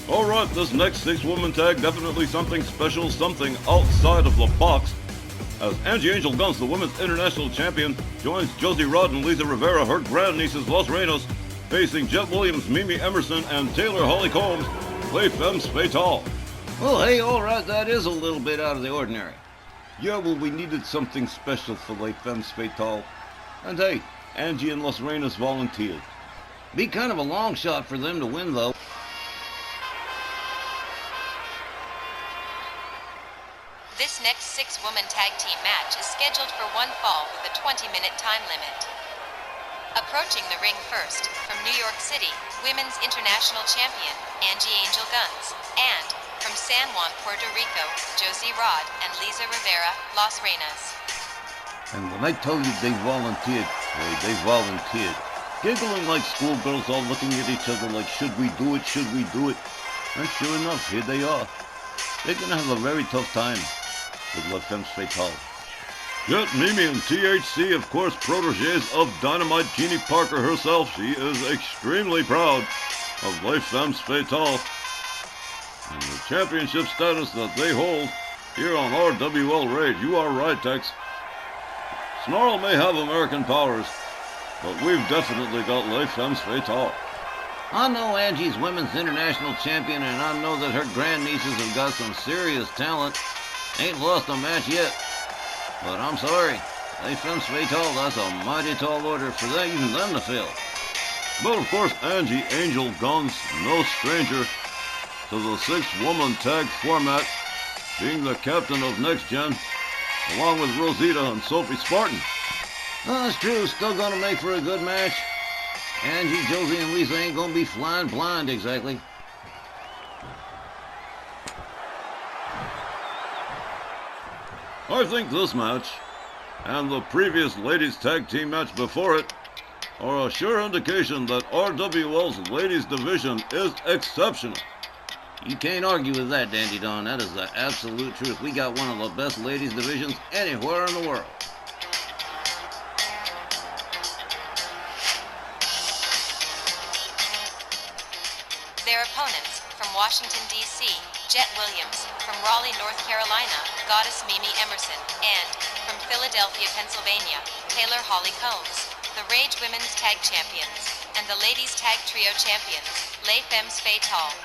Alright, this next 6-woman tag definitely something special, something outside of the box. As Angie Angel-Gunz, the women's international champion, joins Josie Rod and Lisa Rivera, her grandnieces Los Reinas, facing Jet Williams, Mimi Emerson, and Taylor Holly Combs, Les Femmes Fatale. Well, hey, alright, that is a little bit out of the ordinary. Yeah, well, we needed something special for Les Femmes Fatale. And hey, Angie and Los Reinas volunteered. Be kind of a long shot for them to win, though. This next 6-woman tag team match is scheduled for one fall with a 20-minute time limit. Approaching the ring first, from New York City, Women's International Champion, Angie Angel-Gunz, and from San Juan, Puerto Rico, Josie Rod and Lisa Rivera, Los Reinas. And when I tell you they volunteered, they volunteered. Giggling like schoolgirls, all looking at each other like, should we do it, should we do it? And sure enough, here they are. They're gonna have a very tough time with Les Femmes Fatale. Jet, Mimi, and THC, of course, proteges of Dynamite Jeannie Parker herself. She is extremely proud of Les Femmes Fatale and the championship status that they hold here on RWL Rage. You are right, Tex. Snarl may have American powers, but we've definitely got Les Femmes Fatale. I know Angie's women's international champion, and I know that her grandnieces have got some serious talent. Ain't lost a match yet. But I'm sorry, Les Femmes Fatale, that's a mighty tall order for them, even them to fill. But of course, Angie Angel-Gunz, no stranger to the 6-woman tag format, being the captain of Next Gen, along with Rosita and Sophie Spartan. That's true, still gonna make for a good match. Angie, Josie, and Lisa ain't gonna be flying blind exactly. I think this match, and the previous ladies tag team match before it, are a sure indication that RWL's ladies division is exceptional. You can't argue with that, Dandy Don. That is the absolute truth. We got one of the best ladies divisions anywhere in the world. Their opponents, from Washington, D.C., Jet Williams, from Raleigh, North Carolina, Goddess Mimi Emerson, and from Philadelphia, Pennsylvania, Taylor Holly Combs, the Rage Women's Tag Champions, and the Ladies Tag Trio Champions, Les Femmes Fatale.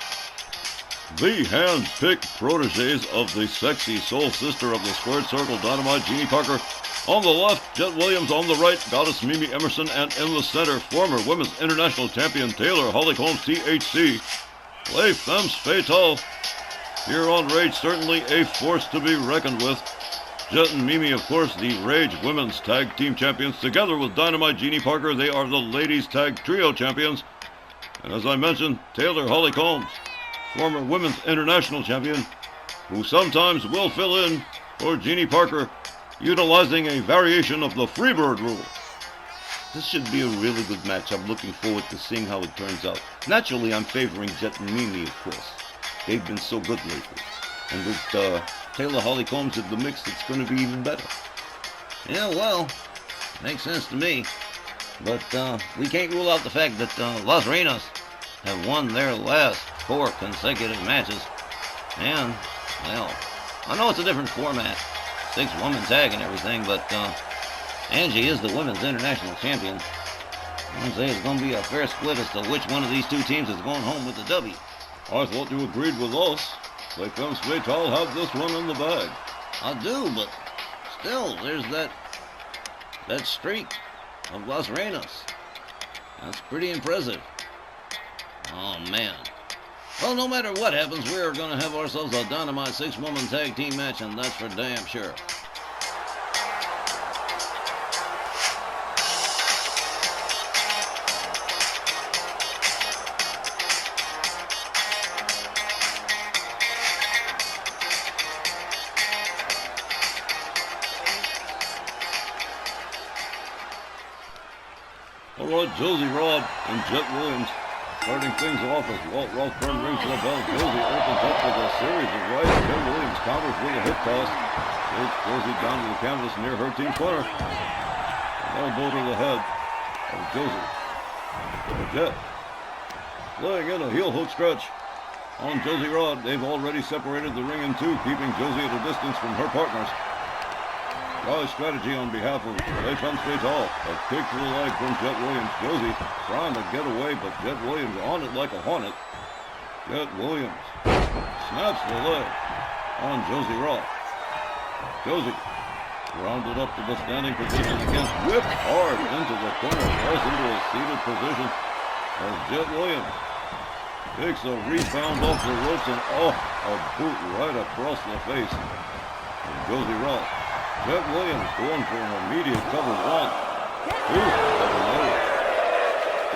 The hand-picked proteges of the sexy soul sister of the Squared Circle, Dynamite Jeannie Parker. On the left, Jet Williams. On the right, Goddess Mimi Emerson. And in the center, former Women's International Champion Taylor Holly Combs, THC. Les Femmes Fatale. Here on Rage, certainly a force to be reckoned with. Jet and Mimi, of course, the Rage Women's Tag Team Champions. Together with Dynamite Jeannie Parker, they are the Ladies Tag Trio Champions. And as I mentioned, Taylor Holly Combs, former Women's International Champion, who sometimes will fill in for Jeannie Parker, utilizing a variation of the Freebird rule. This should be a really good match. I'm looking forward to seeing how it turns out. Naturally, I'm favoring Jet and Mimi, of course. They've been so good lately. And with Taylor Holly Combs in the mix, it's going to be even better. Yeah, well, makes sense to me. But we can't rule out the fact that Los Reinas have won their last 4 consecutive matches. And, well, I know it's a different format, 6-woman tag and everything, but Angie is the Women's International Champion. I'd say it's going to be a fair split as to which one of these two teams is going home with the W. I thought you agreed with us. Les Femmes Fatale have this one in the bag. I do, but still, there's that streak of Los Reinas. That's pretty impressive. Oh, man. Well, no matter what happens, we're going to have ourselves a dynamite 6-woman tag team match, and that's for damn sure. All right, Josie Rod and Jet Williams starting things off as Walt Rothburn rings the bell. Josie opens up with a series of rights. Jet Williams counters with a hip toss. Takes Josie down to the canvas near her team corner. An elbow to the head of Josie. Jet laying in a heel hook stretch. on Josie Rod. They've already separated the ring in two, keeping Josie at a distance from her partners. Wise strategy on behalf of Femmes Fatale. A kick to the leg from Jet Williams. Josie trying to get away, but Jet Williams on it like a hornet. Jet Williams snaps the leg on Josie Rod. Josie rounded up to the standing position against whipped hard into the corner, falls into a seated position as Jet Williams takes a rebound off the ropes and a boot right across the face of Josie Rod. Jet Williams going for an immediate cover. 1, 2,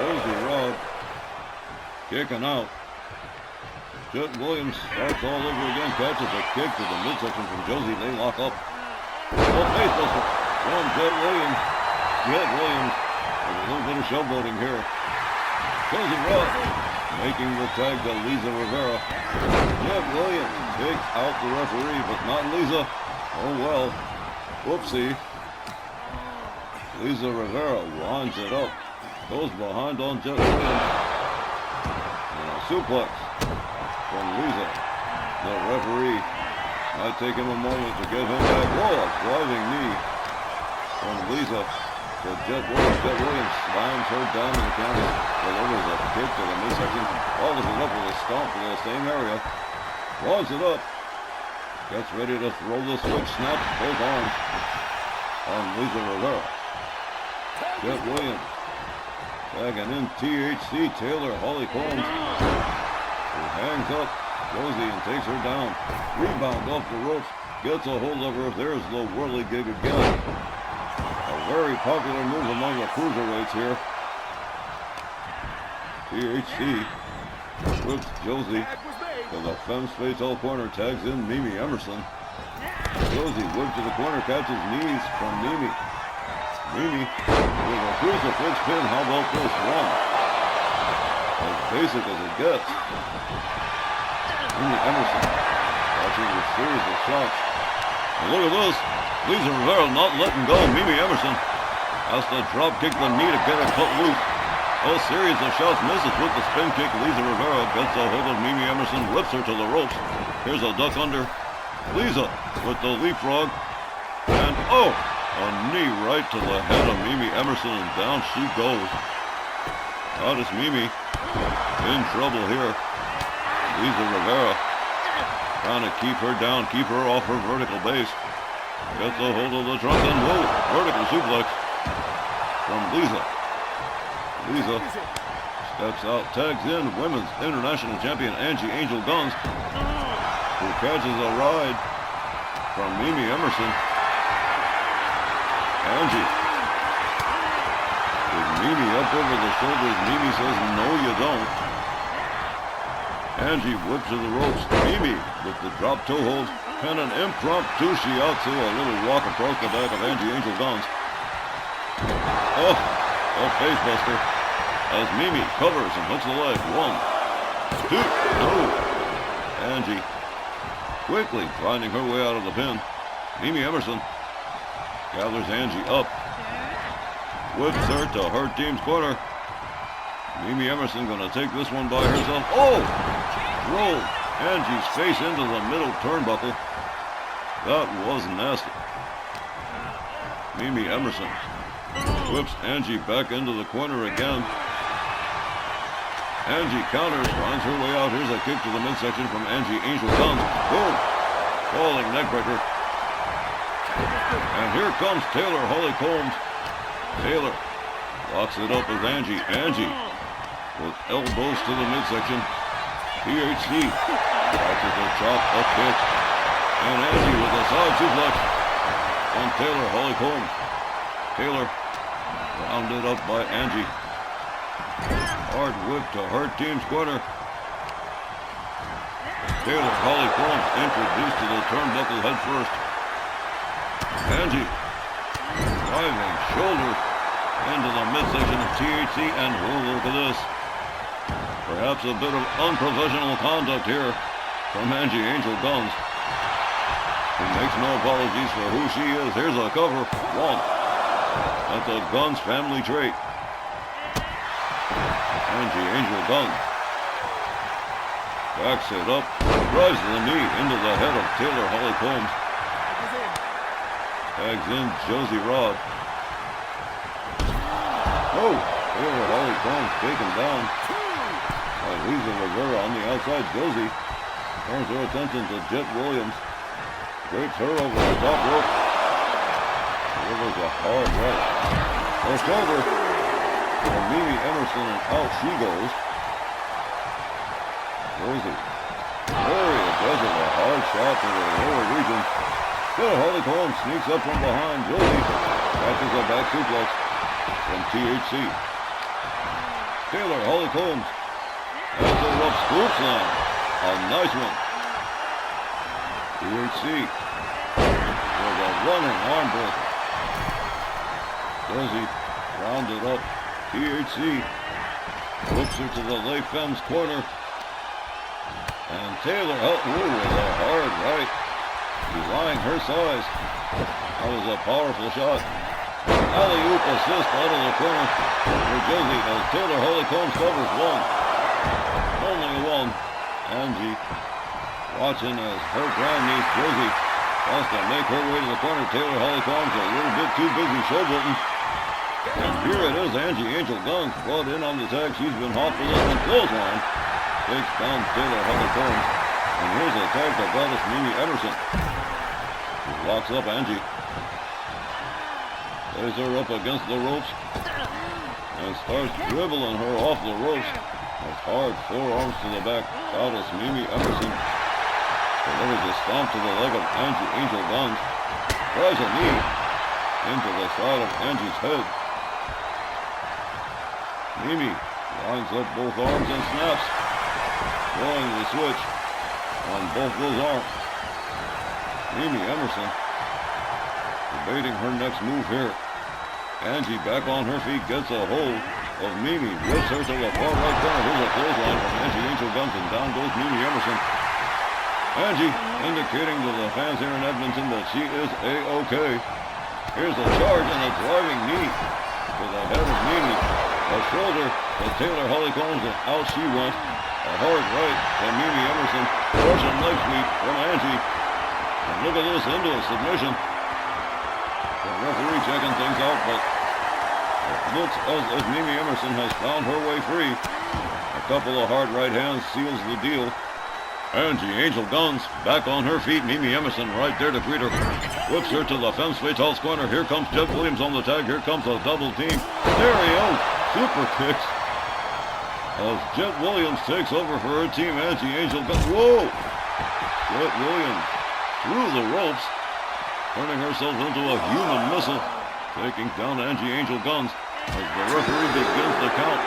Josie Rod kicking out. Jet Williams starts all over again, catches a kick to the midsection from Josie. They lock up. Facebuster from Jet Williams. Jet Williams with a little bit of showboating here. Josie Rod making the tag to Lisa Rivera. Jet Williams takes out the referee, but not Lisa. Oh well. Whoopsie. Lisa Rivera winds it up. Goes behind on Jet Williams. And a suplex from Lisa. The referee might take him a moment to get him back. Whoa, a driving knee from Lisa to Jet Williams. Jet Williams slams her down in the counter. Delivers a kick to the midsection. Follows it up with a stomp to the same area. Winds it up. Gets ready to throw the switch. Snaps both arms on Lisa Rivera. Jet Williams tagging in THC Taylor Holly Combs, who hangs up Josie and takes her down. Rebound off the ropes. Gets a hold of her. There's the whirligig again. A very popular move among the cruiserweights here. THC whips Josie to the Femmes Fatale corner. Tags in Mimi Emerson. Josie whipped to the corner. Catches knees from Mimi. Mimi with a crucifix pin. How about this one? As basic as it gets. Mimi Emerson watching a series of shots. And look at this. Lisa Rivera not letting go. Mimi Emerson has to drop kick the knee to get her cut loose. A series of shots, misses with the spin kick. Lisa Rivera gets a hold of Mimi Emerson, whips her to the ropes. Here's a duck under. Lisa with the leapfrog. And a knee right to the head of Mimi Emerson, and down she goes. Goddess Mimi in trouble here. Lisa Rivera trying to keep her down, keep her off her vertical base. Gets a hold of the trunk and whoa, vertical suplex from Lisa. Lisa steps out, tags in Women's International Champion Angie Angel-Gunz, who catches a ride from Mimi Emerson. Angie with Mimi up over the shoulders. Mimi says, no you don't. Angie whips to the ropes. Mimi with the drop toe hold and an impromptu shiatsu, a little walk across the back of Angie Angel-Gunz. A facebuster as Mimi covers and hooks the leg. 1, 2, no. Angie quickly finding her way out of the pin. Mimi Emerson gathers Angie up, whips her to her team's corner. Mimi Emerson gonna take this one by herself. Rolled Angie's face into the middle turnbuckle. That was nasty. Mimi Emerson whips Angie back into the corner again. Angie counters, finds her way out. Here's a kick to the midsection from Angie Angel-Gunz. Boom! Falling neckbreaker. And here comes Taylor Holly Combs. Taylor locks it up with Angie. Angie with elbows to the midsection. THC catches a chop, a kick. And Angie with a side suplex on Taylor Holly Combs. Taylor rounded up by Angie. Hard whip to her team's corner. Taylor Holly Combs introduced to the turnbuckle head first. Angie driving shoulder into the midsection of THC, and look at this. Perhaps a bit of unprofessional conduct here from Angie Angel-Gunz, who makes no apologies for who she is. Here's a cover. 1. That's a Gunz family trait. Angie Angel-Gunz Backs it up. Drives the knee into the head of Taylor Holly Combs. Tags in Josie Rod. Oh! Taylor Holly Combs taken down by Lisa Rivera on the outside. Josie turns her attention to Jet Williams. Drapes her over the top rope. Delivers a hard right. A shoulder for Mimi Emerson, and out she goes. Josie very aggressive, a hard shot to the lower region. Taylor Holly Combs sneaks up from behind. Josie catches a back suplex from THC. Taylor Holly Combs has a rough scoop slam. A nice one. THC with a running arm breaker. Josie rounded up. THC whips her to the late Femmes corner. And Taylor with a hard right. Belying her size. That was a powerful shot. Alley-oop assist out of the corner for Josie as Taylor Holly Combs covers one. Only one. Angie watching as her grandniece Josie wants to make her way to the corner. Taylor Holly Combs a little bit too busy showboating. And here it is, Angie Angel-Gunz brought in on the tag. She's been hot for this one. Clothesline takes down Taylor Holly Combs. And here's a tag to Goddess Mimi Emerson. She locks up Angie. Lays her up against the ropes and starts dribbling her off the ropes with hard forearms to the back. Goddess Mimi Emerson delivers a stomp to the leg of Angie Angel-Gunz. Drives a knee into the side of Angie's head. Mimi lines up both arms and snaps, throwing the switch on both those arms. Mimi Emerson debating her next move here. Angie back on her feet, gets a hold of Mimi, whips her to the far right corner. Here's a clothesline from Angie Angel-Gunz, and down goes Mimi Emerson. Angie indicating to the fans here in Edmonton that she is A-OK. Here's a charge and a driving knee to the head of Mimi. A shoulder to Taylor Holly Combs, and out she went. A hard right to Mimi Emerson. Russian leg sweep from Angie. And look at this, into a submission. The referee checking things out, but it looks as if Mimi Emerson has found her way free. A couple of hard right hands seals the deal. Angie Angel-Gunz back on her feet. Mimi Emerson right there to greet her. Whips her to the Femmes Fatale's corner. Here comes Jet Williams on the tag. Here comes a double team. There he is. Super kicks. As Jet Williams takes over for her team. Angie Angel-Gunz. Whoa! Jet Williams through the ropes, turning herself into a human missile, taking down Angie Angel-Gunz as the referee begins to count.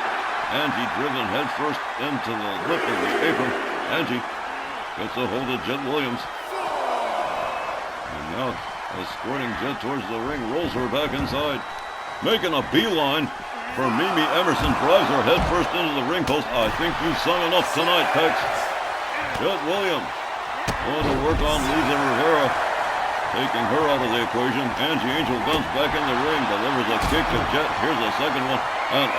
Angie driven headfirst into the lip of the apron. Angie gets a hold of Jet Williams. And now, escorting Jet towards the ring, rolls her back inside. Making a beeline for Mimi Emerson, drives her headfirst into the ring post. I think you've sung enough tonight, Pex. Jet Williams going to work on Lisa Rivera, taking her out of the equation. Angie Angel-Gunz back in the ring, delivers a kick to Jet. Here's a second one. And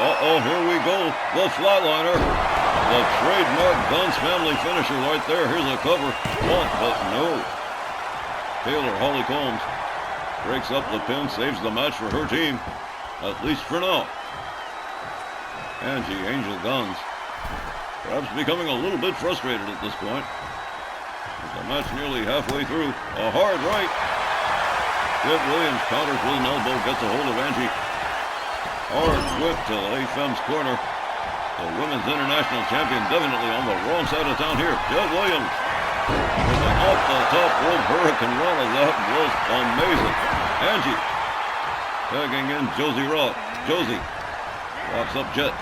here we go. The flatliner. The trademark Gunz family finisher right there. Here's a cover. One, but no. Taylor Holly Combs breaks up the pin, saves the match for her team. At least for now. Angie Angel-Gunz perhaps becoming a little bit frustrated at this point. With the match nearly halfway through. A hard right. Jet Williams counters with an elbow, gets a hold of Angie. Hard whip to the Femmes corner. The Women's International Champion definitely on the wrong side of town here. Jet Williams with an off the top rope hurricane run. That was amazing. Angie tagging in Josie Rod. Josie walks up Jet.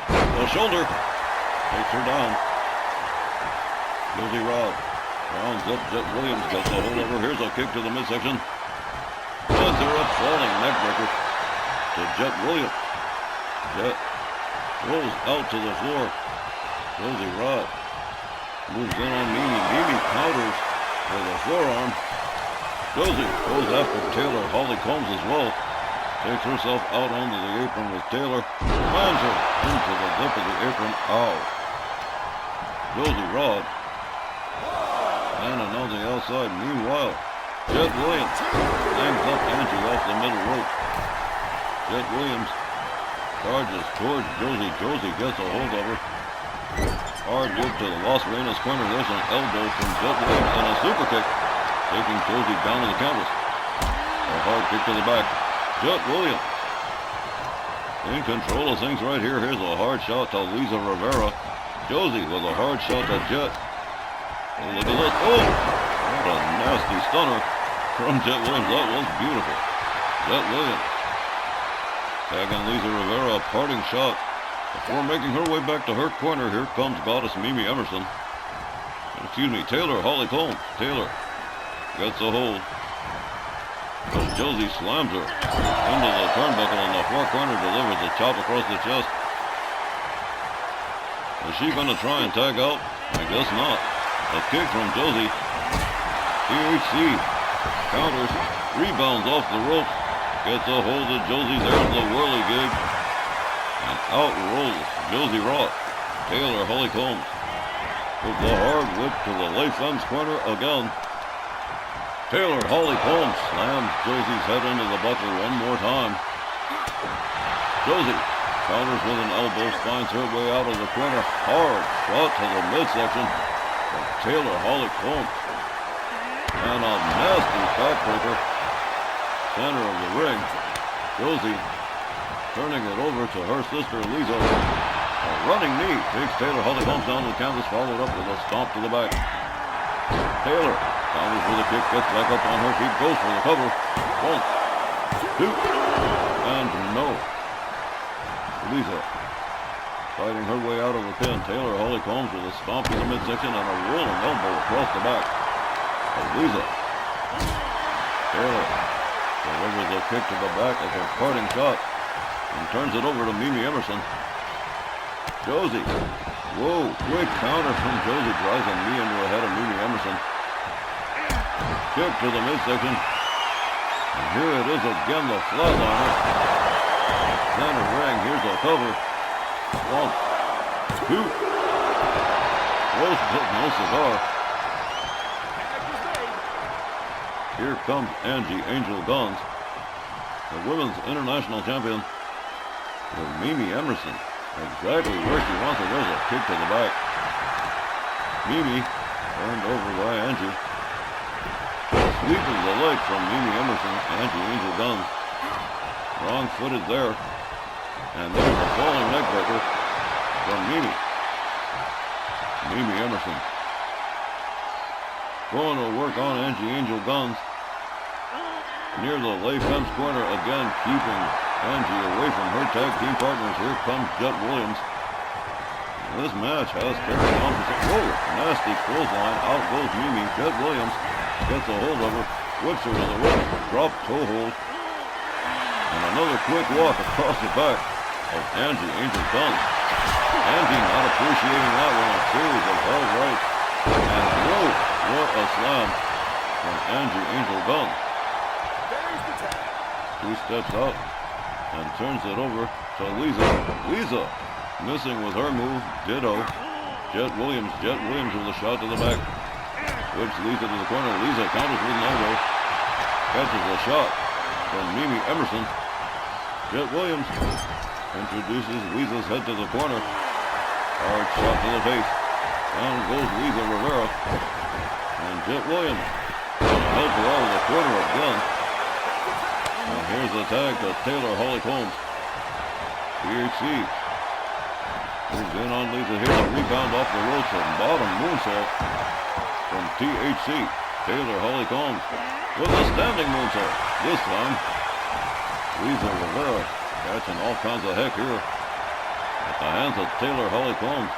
The shoulder takes her down. Josie Rod rounds up Jet Williams, gets a hold of her. Here's a kick to the midsection. Sends her up, falling neckbreaker to Jet Williams. Jet rolls out to the floor. Josie Rod moves in on Mimi. Mimi counters with a forearm. Josie goes after Taylor Holly Combs as well. Takes herself out onto the apron with Taylor. Lands her into the lip of the apron. Ow. Josie Rod. And on the outside. Meanwhile, Jet Williams hangs up Angie off the middle rope. Jet Williams charges towards Josie. Josie gets a hold of her. Hard whip to the Las Reinas corner. There's an elbow from Jet Williams and a super kick, taking Josie down to the canvas. A hard kick to the back. Jet Williams in control of things right here. Here's a hard shot to Lisa Rivera. Josie with a hard shot to Jet. Oh, look at this. Oh, what a nasty stunner from Jet Williams. That was beautiful. Jet Williams tagging Lisa Rivera, a parting shot. Before making her way back to her corner, here comes Goddess Mimi Emerson. Excuse me, Taylor Holly Combs. Taylor gets a hold. But Josie slams her into the turnbuckle in the far corner, delivers a chop across the chest. Is she going to try and tag out? I guess not. A kick from Josie. THC counters, rebounds off the ropes, gets a hold of Josie. There's the whirly gig. And out rolls Josie Roth. Taylor Holly Combs with the hard whip to the Femmes corner again. Taylor Holly Combs slams Josie's head into the buckle one more time. Josie counters with an elbow, finds her way out of the corner. Hard shot to the midsection from Taylor Holly Combs. And a nasty backbreaker. Center of the ring. Josie turning it over to her sister Lisa. A running knee takes Taylor Holly Combs down to the canvas, followed up with a stomp to the back. Taylor counters with a kick, gets back up on her feet, goes for the cover. 1, 2, and no. Lisa fighting her way out of the pin. Taylor Holly Combs with a stomp to the midsection and a rolling elbow across the back. Lisa. Taylor delivers a kick to the back as a parting shot and turns it over to Mimi Emerson. Josie. Whoa, quick counter from Josie, drives a knee into the head of Mimi Emerson. Kick to the midsection. And here it is again, the flatliner. Center ring, here's a cover. 1, 2. Roast but no cigar. Here comes Angie Angel-Gunz, the women's international champion, with Mimi Emerson exactly where she wants it. There's a kick to the back. Mimi turned over by Angie. Sweeping the leg from Mimi Emerson. Angie Angel-Gunz wrong-footed there. And there's a falling neck breaker from Mimi. Mimi Emerson going to work on Angie Angel-Gunz near the Femmes corner again, keeping Angie away from her tag team partners. Here comes Jet Williams. This match has carried on for some. Whoa, nasty clothesline. Out goes Mimi. Jet Williams gets a hold of her, whips her to the ropes, drop toe hold, and another quick walk across the back of Angie Angel-Gunz. Angie not appreciating that one. A series of held rights. And whoa, what a slam from Angie Angel-Gunz. She steps out and turns it over to Lisa. Lisa missing with her move. Ditto. Jet Williams with a shot to the back. Whips Lisa to the corner. Lisa counters with an elbow. Catches a shot from Mimi Emerson. Jet Williams introduces Lisa's head to the corner. Hard shot to the face. Down goes Lisa Rivera. And Jet Williams helps her out of the corner again. And here's the tag to Taylor Holly Combs. THC moves in on Lisa. Here's a rebound off the ropes and bottom moonsault from THC. Taylor Holly Combs with a standing moonsault. This time, Lisa Rivera catching all kinds of heck here at the hands of Taylor Holly Combs.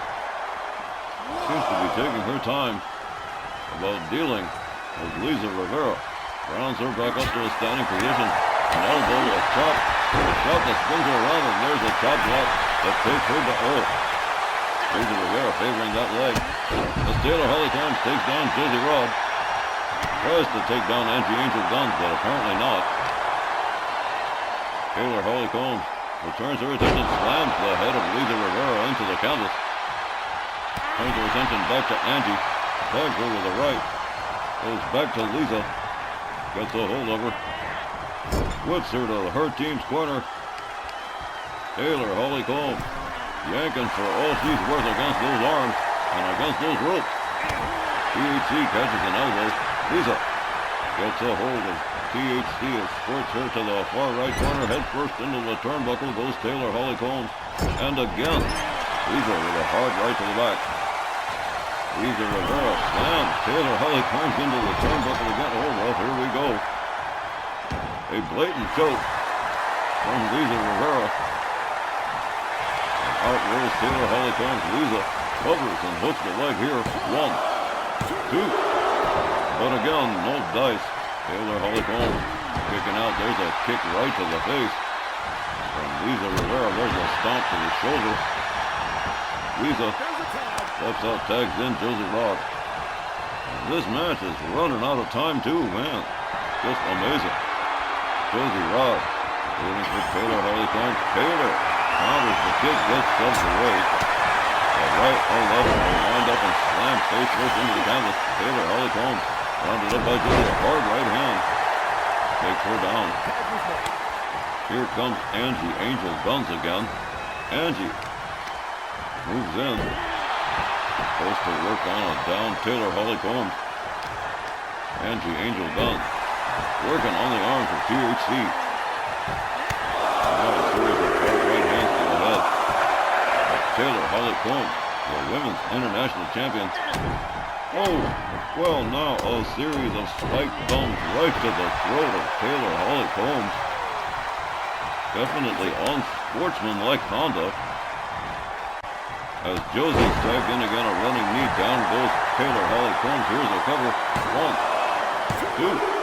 Seems to be taking her time about dealing with Lisa Rivera. Rounds her back up to a standing position. An elbow, a chop, a shot that spins her around, and there's a chop block that takes her to earth. Lisa Rivera favoring that leg. As Taylor Holly Combs takes down Josie Rod. Tries to take down Angie Angel-Gunz, but apparently not. Taylor Holly Combs returns her attention, slams the head of Lisa Rivera into the canvas. Turns her attention back to Angie. Tags her with the right. Goes back to Lisa. Gets a hold of her. Whips her to her team's corner. Taylor Hollycomb yanking for all she's worth against those arms and against those ropes. THC catches an elbow. Lisa gets a hold of THC and squirts her to the far right corner. Head first into the turnbuckle goes Taylor Hollycomb. And again, Lisa with a hard right to the back. Lisa Rivera slams Taylor Hollycomb into the turnbuckle again. Oh, well, here we go. A blatant choke from Lisa Rivera. And out rolls Taylor Hollycomb. Lisa covers and hooks the leg here. 1, 2. But again, no dice. Taylor Hollycomb kicking out. There's a kick right to the face from Lisa Rivera. There's a stomp to the shoulder. Lisa steps out, tags in Josie Rod. And this match is running out of time too, man. Just amazing. Josie Rod waiting for Taylor Hollycomb. Taylor counters the kick, gets shoved away. The right or left will wind up and slam face first into the canvas. Taylor Hollycomb rounded up by Josie. A hard right hand takes her down. Here comes Angie Angel-Gunz again. Angie moves in. Supposed to work on a down Taylor Hollycomb. Angie Angel-Gunz working on the arms of THC. Now a series of hard right hands to the head. Taylor Hollycomb, the women's international champion. Oh, well, now a series of spiked thumbs right to the throat of Taylor Hollycomb. Definitely unsportsmanlike conduct. As Josie's tagged in again, a running knee, down goes Taylor Hollycomb. Here's a cover. 1, 2.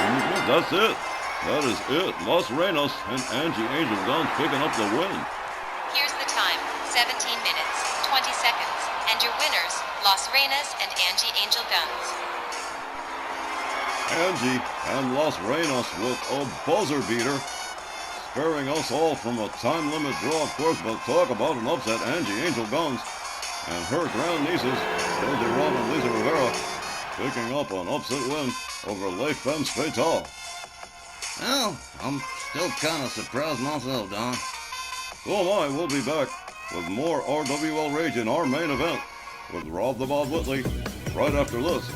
And that's it. That is it. Los Reinas and Angie Angel-Gunz picking up the win. Here's the time, 17 minutes, 20 seconds, and your winners, Los Reinas and Angie Angel-Gunz. Angie and Los Reinas with a buzzer beater, sparing us all from a time limit draw, of course, but talk about an upset. Angie Angel-Gunz and her grandnieces, Josie Rod and Lisa Rivera, picking up an upset win over Les Femmes Fatale. Well, I'm still kind of surprised myself, Don. So am I. We'll be back with more RWL Rage in our main event with Rob the Bod Whitley right after this.